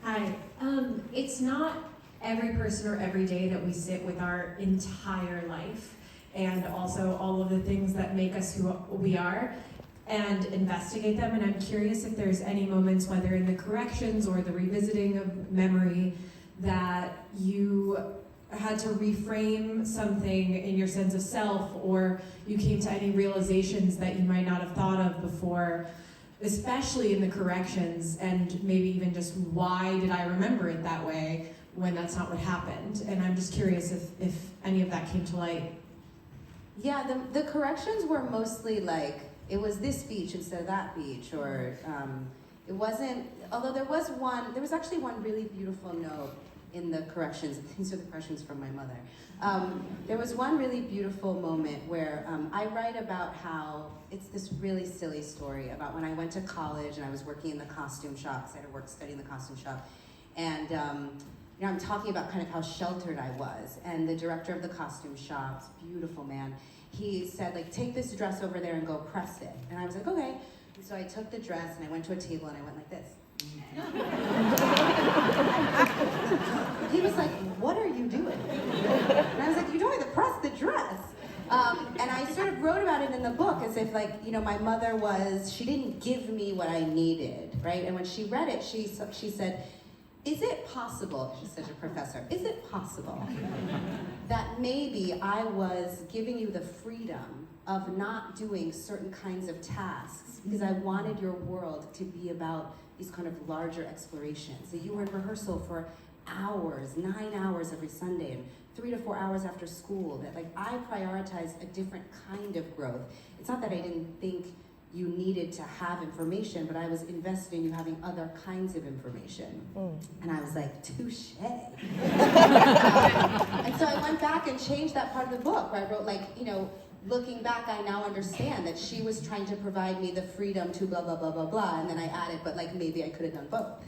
Hi. It's not every person or every day that we sit with our entire life and also all of the things that make us who we are and investigate them. And I'm curious if there's any moments, whether in the corrections or the revisiting of memory, that you had to reframe something in your sense of self, or you came to any realizations that you might not have thought of before, especially in the corrections, and maybe even just why did I remember it that way when that's not what happened? And I'm just curious if any of that came to light. Yeah, the corrections were mostly like, it was this beach instead of that beach, or it wasn't, although there was actually one really beautiful note in the corrections. These are the corrections from my mother. There was one really beautiful moment where I write about how, it's this really silly story about when I went to college and I was working in the costume shop, because I had to work studying the costume shop, and you know, I'm talking about kind of how sheltered I was, and the director of the costume shop, beautiful man, he said, like, take this dress over there and go press it. And I was like, okay. And so I took the dress and I went to a table and I went like this. He was like, what are you doing? And I was like, you don't have to press the dress. And I sort of wrote about it in the book as if, like, you know, my mother she didn't give me what I needed, right? And when she read it, she said, is it possible, she's such a professor, is it possible that maybe I was giving you the freedom of not doing certain kinds of tasks because I wanted your world to be about these kind of larger explorations? So you were in rehearsal for hours, 9 hours every Sunday, and 3 to 4 hours after school, that like I prioritized a different kind of growth. It's not that I didn't think you needed to have information, but I was invested in you having other kinds of information. And I was like, touche. And so I went back and changed that part of the book where I wrote, like, you know, looking back, I now understand that she was trying to provide me the freedom to blah, blah, blah, blah, blah, and then I added, but like maybe I could have done both.